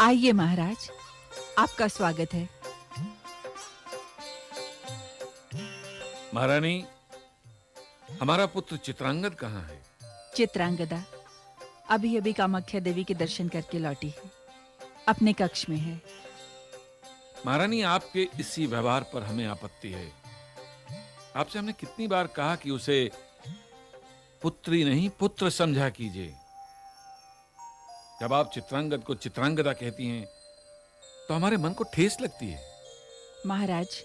आइए महाराज, आपका स्वागत है। महारानी, हमारा पुत्र चित्रांगद कहाँ है? चित्रांगदा अभी अभी कामाख्या देवी के दर्शन करके लौटी है, अपने कक्ष में है। महारानी, आपके इसी व्यवहार पर हमें आपत्ति है। आपसे हमने कितनी बार कहा कि उसे पुत्री नहीं पुत्र समझा कीजिए। जब आप चित्रांगद को चित्रांगदा कहती हैं तो हमारे मन को ठेस लगती है। महाराज,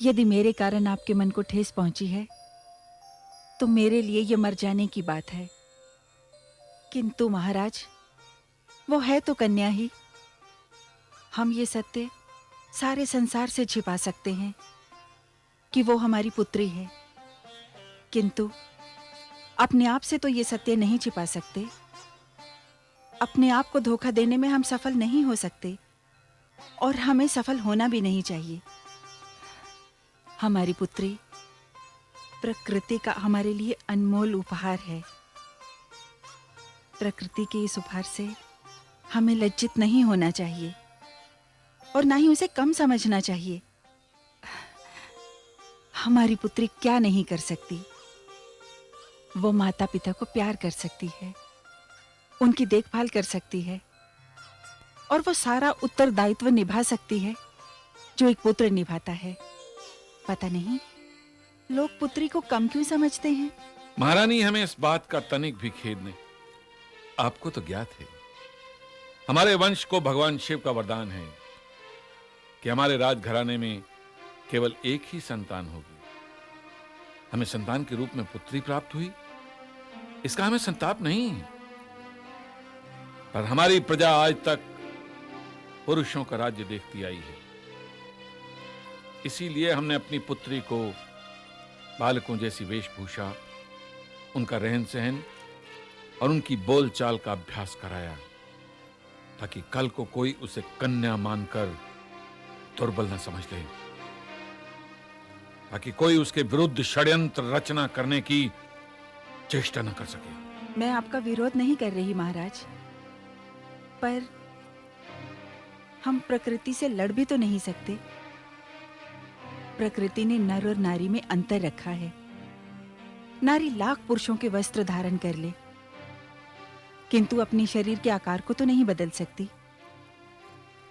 यदि मेरे कारण आपके मन को ठेस पहुंची है तो मेरे लिए यह मर जाने की बात है, किंतु महाराज वो है तो कन्या ही। हम ये सत्य सारे संसार से छिपा सकते हैं कि वो हमारी पुत्री है, किंतु अपने आप से तो ये सत्य नहीं छिपा सकते। अपने आप को धोखा देने में हम सफल नहीं हो सकते और हमें सफल होना भी नहीं चाहिए। हमारी पुत्री प्रकृति का हमारे लिए अनमोल उपहार है। प्रकृति के इस उपहार से हमें लज्जित नहीं होना चाहिए और ना ही उसे कम समझना चाहिए। हमारी पुत्री क्या नहीं कर सकती? वो माता पिता को प्यार कर सकती है, उनकी देखभाल कर सकती है और वो सारा उत्तरदायित्व निभा सकती है जो एक पुत्र निभाता है। पता नहीं लोग पुत्री को कम क्यों समझते हैं। महारानी, हमें इस बात का तनिक भी खेद नहीं। आपको तो ज्ञात है, हमारे वंश को भगवान शिव का वरदान है कि हमारे राजघराने में केवल एक ही संतान होगी। हमें संतान के रूप में पुत्री प्राप्त हुई, इसका हमें संताप नहीं है। पर हमारी प्रजा आज तक पुरुषों का राज्य देखती आई है, इसीलिए हमने अपनी पुत्री को बालकों जैसी वेशभूषा, उनका रहन सहन और उनकी बोलचाल का अभ्यास कराया, ताकि कल को कोई उसे कन्या मानकर दुर्बल न समझ ले, ताकि कोई उसके विरुद्ध षड्यंत्र रचना करने की चेष्टा न कर सके। मैं आपका विरोध नहीं कर रही महाराज, पर हम प्रकृति से लड़ भी तो नहीं सकते। प्रकृति ने नर और नारी में अंतर रखा है। नारी लाख पुरुषों के वस्त्र धारण कर ले, किंतु अपने शरीर के आकार को तो नहीं बदल सकती।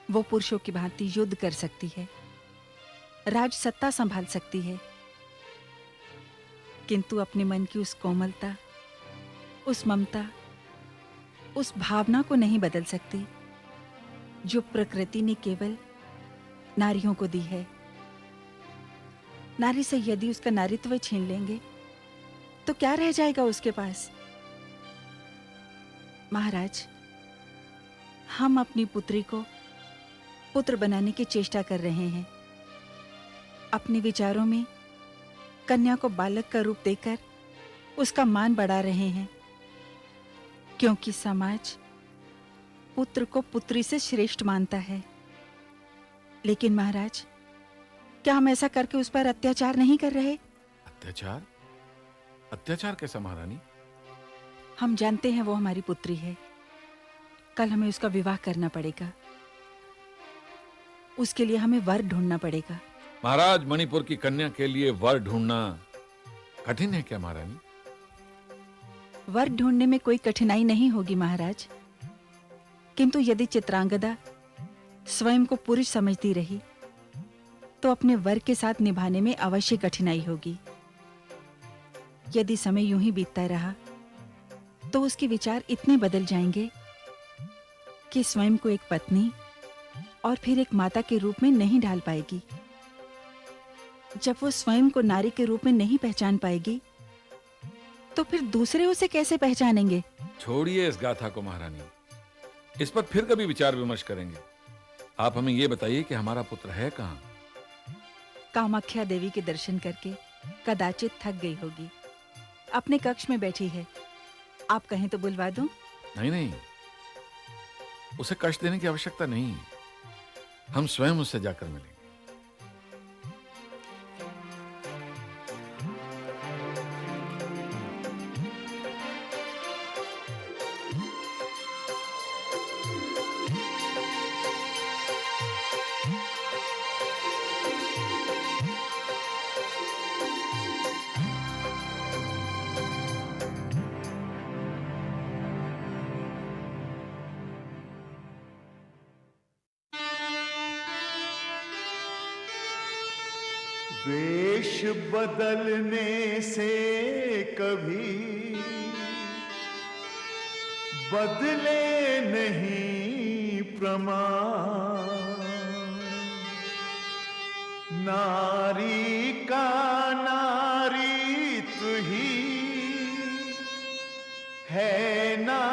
वो पुरुषों की भांति युद्ध कर सकती है, राज सत्ता संभाल सकती है, किंतु अपने मन की उस कोमलता, उस ममता, उस भावना को नहीं बदल सकती जो प्रकृति ने केवल नारियों को दी है। नारी से यदि उसका नारीत्व छीन लेंगे तो क्या रह जाएगा उसके पास? महाराज, हम अपनी पुत्री को पुत्र बनाने की चेष्टा कर रहे हैं। अपने विचारों में कन्या को बालक का रूप देकर उसका मान बढ़ा रहे हैं, क्योंकि समाज पुत्र को पुत्री से श्रेष्ठ मानता है। लेकिन महाराज, क्या हम ऐसा करके उस पर अत्याचार नहीं कर रहे? अत्याचार? अत्याचार कैसा महारानी? हम जानते हैं वो हमारी पुत्री है। कल हमें उसका विवाह करना पड़ेगा। उसके लिए हमें वर ढूंढना पड़ेगा। महाराज, मणिपुर की कन्या के लिए वर ढूंढना कठिन है क्या महारानी? वर ढूंढने में कोई कठिनाई नहीं होगी महाराज, किंतु यदि चित्रांगदा स्वयं को पुरुष समझती रही तो अपने वर के साथ निभाने में अवश्य कठिनाई होगी। यदि समय यूं ही बीतता रहा तो उसके विचार इतने बदल जाएंगे कि स्वयं को एक पत्नी और फिर एक माता के रूप में नहीं ढाल पाएगी। जब वो स्वयं को नारी के रूप में नहीं पहचान पाएगी तो फिर दूसरे उसे कैसे पहचानेंगे? छोड़िए इस गाथा को महारानी, इस पर फिर कभी विचार विमर्श करेंगे। आप हमें यह बताइए कि हमारा पुत्र है कहां? कामाख्या देवी के दर्शन करके कदाचित थक गई होगी, अपने कक्ष में बैठी है। आप कहें तो बुलवा दूं? नहीं नहीं, उसे कष्ट देने की आवश्यकता नहीं है। हम स्वयं उससे जाकर मिलेंगे। वेश बदलने से कभी बदले नहीं प्रमाण। नारी का नारी तू ही है ना